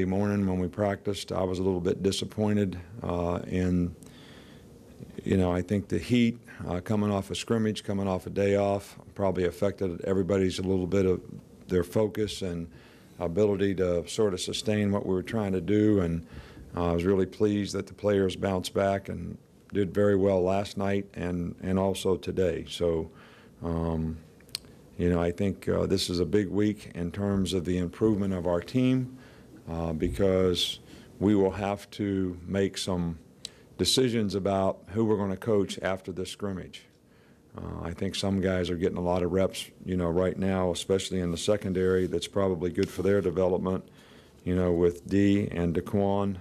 Morning when we practiced, I was a little bit disappointed in, I think the heat coming off a scrimmage, coming off a day off, probably affected everybody's a little bit of their focus and ability to sort of sustain what we were trying to do. And I was really pleased that the players bounced back and did very well last night and also today. So, I think this is a big week in terms of the improvement of our team because we will have to make some decisions about who we're going to coach after this scrimmage. I think some guys are getting a lot of reps, right now, especially in the secondary. That's probably good for their development, with D and DeQuan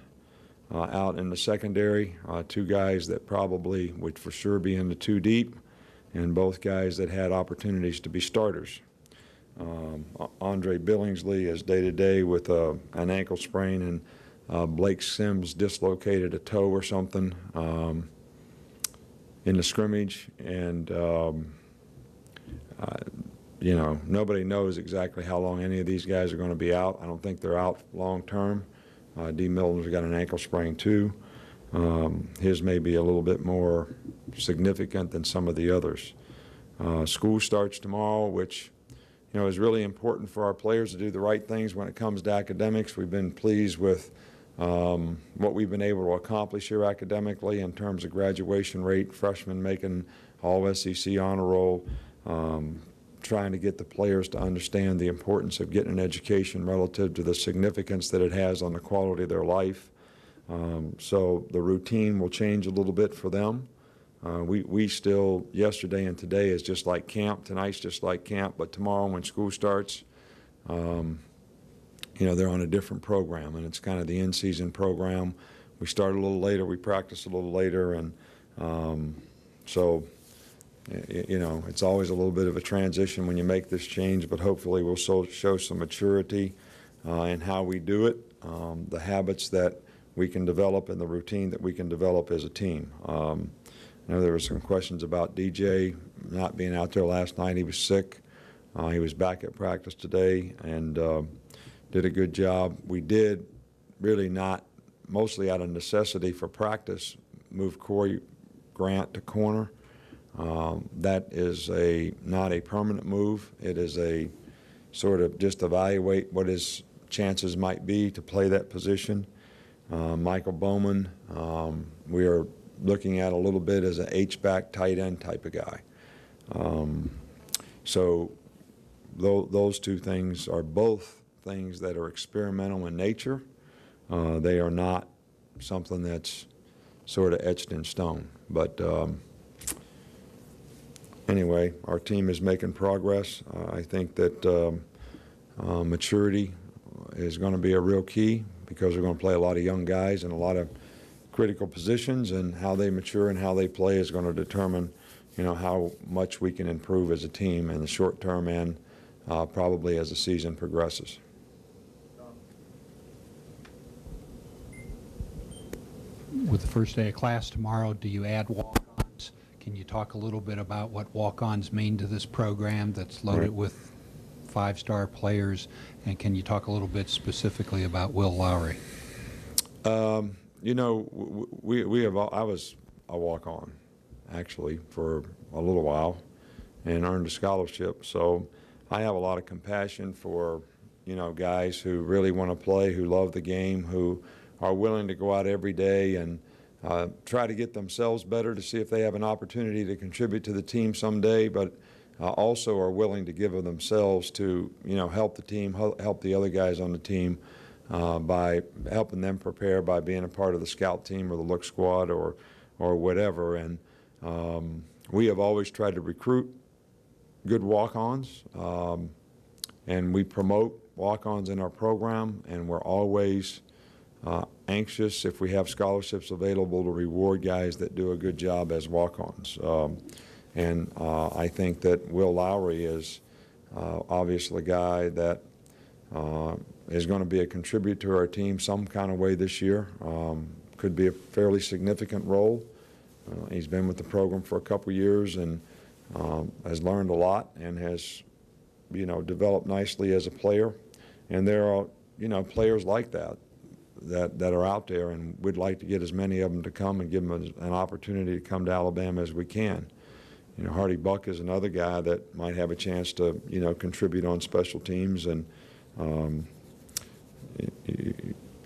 out in the secondary, two guys that probably would for sure be in the two deep, and both guys that had opportunities to be starters. Andre Billingsley is day-to-day with an ankle sprain, and Blake Sims dislocated a toe or something in the scrimmage, and nobody knows exactly how long any of these guys are going to be out. I don't think they're out long term. D. Milton's got an ankle sprain too. His may be a little bit more significant than some of the others. School starts tomorrow, which is really important for our players to do the right things when it comes to academics. We've been pleased with what we've been able to accomplish here academically in terms of graduation rate, freshmen making all SEC honor roll, trying to get the players to understand the importance of getting an education relative to the significance that it has on the quality of their life. So the routine will change a little bit for them. We still, yesterday and today is just like camp, tonight's just like camp, but tomorrow when school starts, they're on a different program, and it's kind of the in-season program. We start a little later, we practice a little later, and so it's always a little bit of a transition when you make this change, but hopefully we'll show some maturity in how we do it, the habits that we can develop and the routine that we can develop as a team. I know there were some questions about DJ not being out there last night. He was sick. He was back at practice today and did a good job. We did really not, mostly out of necessity for practice, move Corey Grant to corner. That is not a permanent move. It is a sort of just evaluate what his chances might be to play that position. Michael Bowman, we are looking at a little bit as an H-back tight end type of guy. So those two things are both things that are experimental in nature. They are not something that's sort of etched in stone. But anyway, our team is making progress. I think that maturity is going to be a real key because we're going to play a lot of young guys in a lot of critical positions, and how they mature and how they play is going to determine, how much we can improve as a team in the short term and probably as the season progresses. With the first day of class tomorrow, do you add walk-ons? Can you talk a little bit about what walk-ons mean to this program that's loaded with five-star players, and can you talk a little bit specifically about Will Lowry? I was a walk-on actually for a little while and earned a scholarship. So I have a lot of compassion for, guys who really want to play, who love the game, who are willing to go out every day and try to get themselves better to see if they have an opportunity to contribute to the team someday, but also are willing to give of themselves to, help the team, help the other guys on the team by helping them prepare by being a part of the scout team or the look squad or whatever. And we have always tried to recruit good walk-ons, and we promote walk-ons in our program, and we're always anxious, if we have scholarships available, to reward guys that do a good job as walk-ons. And I think that Will Lowry is obviously a guy that is going to be a contributor to our team some kind of way this year. Could be a fairly significant role. He's been with the program for a couple years and has learned a lot and has, developed nicely as a player. And there are, players like that that are out there, and we'd like to get as many of them to come and give them an opportunity to come to Alabama as we can. You know, Hardy Buck is another guy that might have a chance to, you know, contribute on special teams, and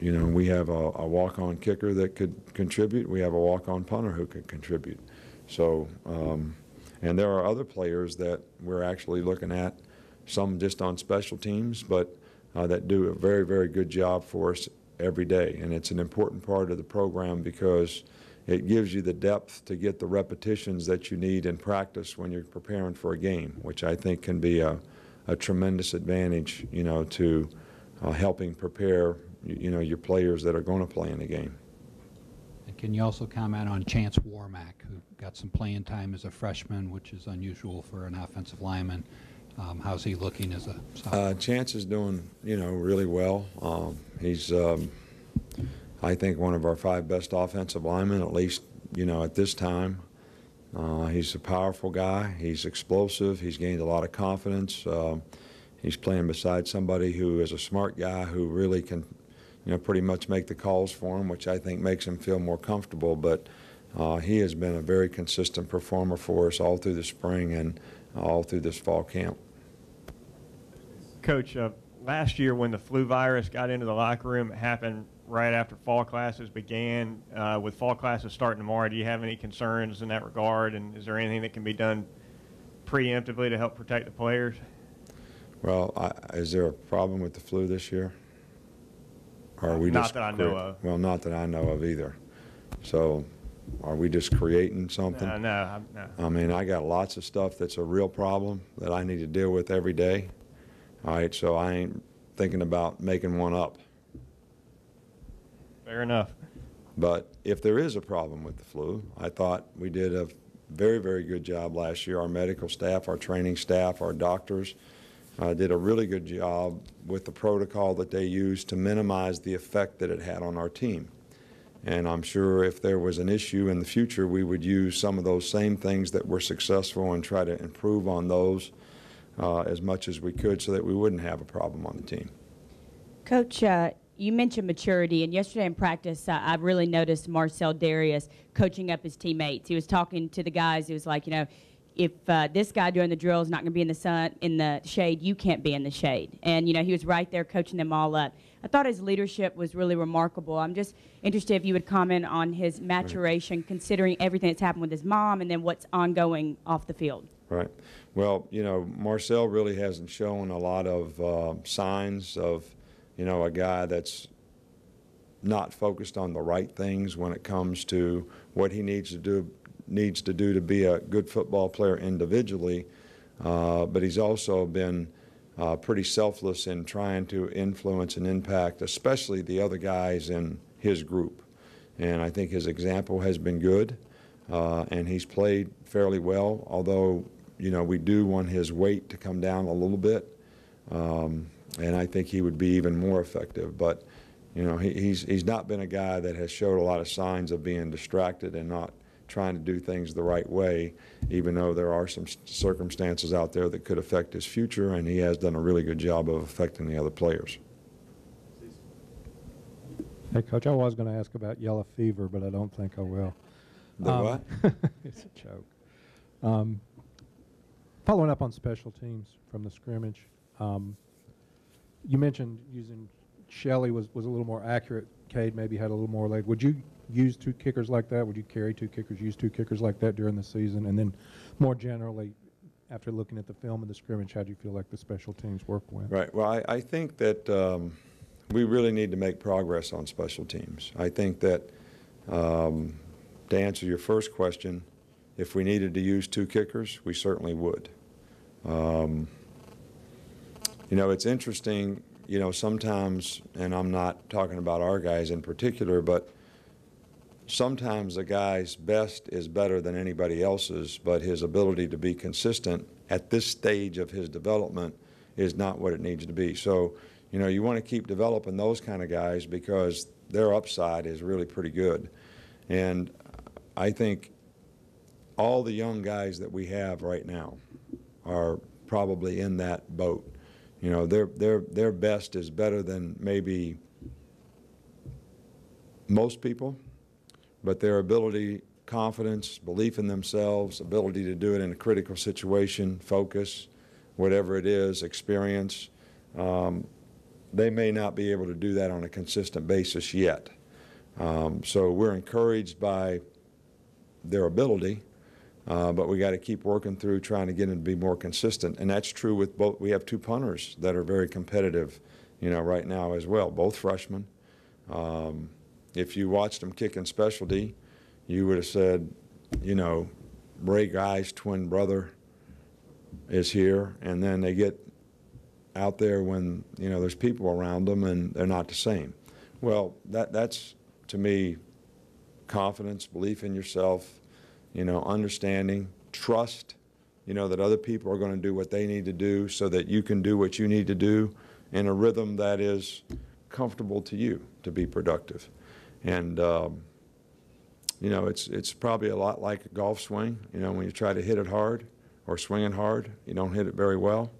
you know, we have a walk-on kicker that could contribute. We have a walk-on punter who could contribute. So, and there are other players that we're actually looking at, some just on special teams, but that do a very, very good job for us every day. And it's an important part of the program because it gives you the depth to get the repetitions that you need in practice when you're preparing for a game, which I think can be a tremendous advantage, you know, to helping prepare, you know, your players that are going to play in the game. And can you also comment on Chance Warmack, who got some playing time as a freshman, which is unusual for an offensive lineman? How's he looking as a sophomore? Chance is doing, you know, really well. He's, I think, one of our 5 best offensive linemen, at least, you know, at this time. He's a powerful guy. He's explosive. He's gained a lot of confidence. He's playing beside somebody who is a smart guy who really can, you know, pretty much make the calls for him, which I think makes him feel more comfortable. But he has been a very consistent performer for us all through the spring and all through this fall camp. Coach, last year when the flu virus got into the locker room, it happened right after fall classes began. With fall classes starting tomorrow, do you have any concerns in that regard? And is there anything that can be done preemptively to help protect the players? Well, is there a problem with the flu this year? Or are we not just that I know of. Well, not that I know of either. So are we just creating something? No. I mean, I got lots of stuff that's a real problem that I need to deal with every day. All right, so I ain't thinking about making one up. Fair enough. But if there is a problem with the flu, I thought we did a very, very good job last year. Our medical staff, our training staff, our doctors did a really good job with the protocol that they used to minimize the effect that it had on our team. And I'm sure if there was an issue in the future, we would use some of those same things that were successful and try to improve on those as much as we could so that we wouldn't have a problem on the team. Coach, you mentioned maturity, and yesterday in practice, I really noticed Marcel Darius coaching up his teammates. He was talking to the guys. He was like, you know, if this guy during the drill is not going to be in the sun, in the shade, you can't be in the shade. And, you know, he was right there coaching them all up. I thought his leadership was really remarkable. I'm just interested if you would comment on his maturation, considering everything that's happened with his mom and then what's ongoing off the field. Right. Well, you know, Marcel really hasn't shown a lot of signs of, you know, a guy that's not focused on the right things when it comes to what he needs to do to be a good football player individually. But he's also been pretty selfless in trying to influence and impact, especially the other guys in his group. And I think his example has been good, and he's played fairly well, although, you know, we do want his weight to come down a little bit, and I think he would be even more effective. But, you know, he's not been a guy that has showed a lot of signs of being distracted and not trying to do things the right way, even though there are some circumstances out there that could affect his future, and he has done a really good job of affecting the other players. Hey, Coach, I was going to ask about yellow fever, but I don't think I will. The what? It's a joke. Following up on special teams from the scrimmage, you mentioned using Shelley was a little more accurate. Cade maybe had a little more leg. Would you use 2 kickers like that? Would you carry 2 kickers, use 2 kickers like that during the season? And then more generally, after looking at the film of the scrimmage, how do you feel like the special teams work went? Right. Well, I think that we really need to make progress on special teams. I think that to answer your first question, if we needed to use 2 kickers, we certainly would. You know, it's interesting, you know, sometimes, and I'm not talking about our guys in particular, but sometimes a guy's best is better than anybody else's, but his ability to be consistent at this stage of his development is not what it needs to be. So, you know, you want to keep developing those kind of guys because their upside is really pretty good. And I think all the young guys that we have right now are probably in that boat. You know, their best is better than maybe most people, but their ability, confidence, belief in themselves, ability to do it in a critical situation, focus, whatever it is, experience, they may not be able to do that on a consistent basis yet. So we're encouraged by their ability, but we got to keep working through trying to get them to be more consistent. And that's true with both. We have two punters that are very competitive, right now as well, both freshmen. If you watched them kick in specialty, you would have said, Ray Guy's twin brother is here, and then they get out there when, there's people around them and they're not the same. Well, that's, to me, confidence, belief in yourself, understanding, trust, that other people are going to do what they need to do so that you can do what you need to do in a rhythm that is comfortable to you to be productive. And, it's probably a lot like a golf swing. When you try to hit it hard or swing it hard, you don't hit it very well.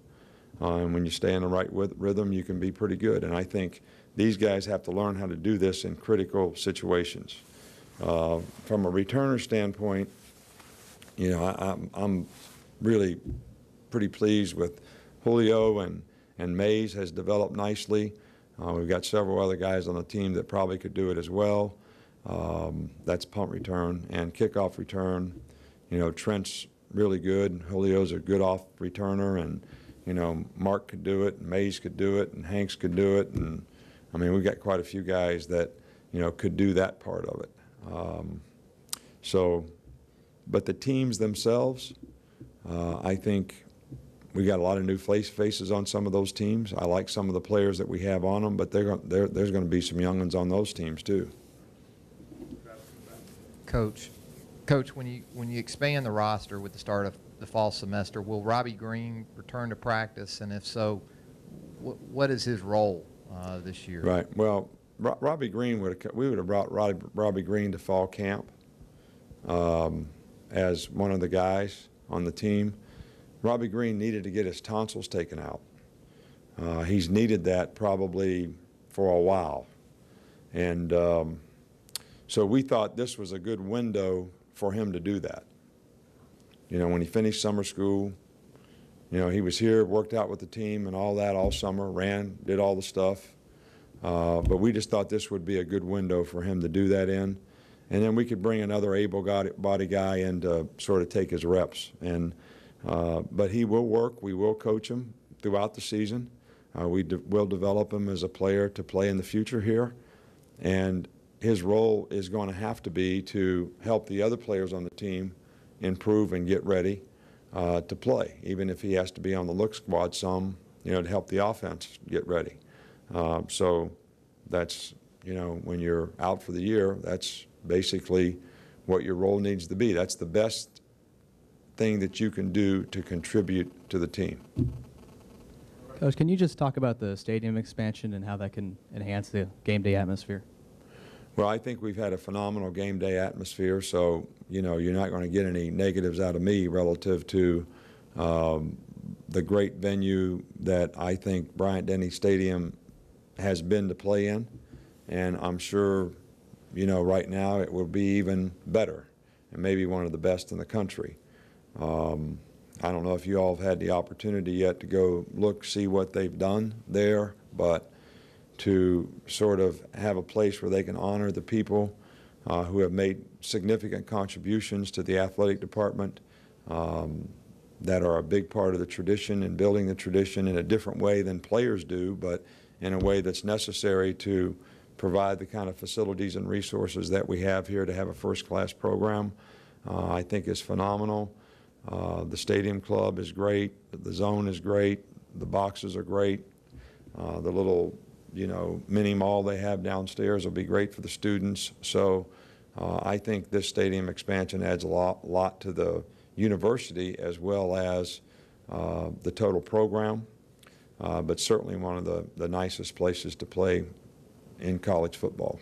And when you stay in the right rhythm, you can be pretty good. And I think these guys have to learn how to do this in critical situations. From a returner standpoint, I'm really pretty pleased with Julio, and Mays has developed nicely. We've got several other guys on the team that probably could do it as well. That's punt return and kickoff return. Trent's really good. Julio's a good off returner, and Mark could do it, and Mays could do it, and Hanks could do it, and I mean we've got quite a few guys that could do that part of it. But the teams themselves, I think we got a lot of new faces on some of those teams. I like some of the players that we have on them, but there's going to be some young ones on those teams too. Coach, when you expand the roster with the start of the fall semester, will Robbie Green return to practice, and if so, what is his role this year? Right. Well, Robbie Green we would have brought Robbie Green to fall camp as one of the guys on the team. Robbie Green needed to get his tonsils taken out. He's needed that probably for a while, and so we thought this was a good window for him to do that. When he finished summer school, he was here, worked out with the team and all that all summer, did all the stuff. But we just thought this would be a good window for him to do that in. And then we could bring another able-bodied guy in to sort of take his reps. But he will work. We will coach him throughout the season. We will develop him as a player to play in the future here. And his role is going to have to be to help the other players on the team improve and get ready to play, even if he has to be on the look squad some, to help the offense get ready. So that's, when you're out for the year, that's basically what your role needs to be. That's the best thing that you can do to contribute to the team. Coach, can you just talk about the stadium expansion and how that can enhance the game day atmosphere? Well, I think we've had a phenomenal game day atmosphere, so you're not going to get any negatives out of me relative to the great venue that I think Bryant-Denny Stadium has been to play in, and I'm sure right now it will be even better and maybe one of the best in the country. I don't know if you all have had the opportunity yet to go see what they've done there, but to sort of have a place where they can honor the people who have made significant contributions to the athletic department that are a big part of the tradition and building the tradition in a different way than players do, but in a way that's necessary to provide the kind of facilities and resources that we have here to have a first-class program, I think is phenomenal. The stadium club is great. The zone is great. The boxes are great. The little mini mall they have downstairs will be great for the students. So I think this stadium expansion adds a lot to the university as well as the total program, but certainly one of the nicest places to play in college football.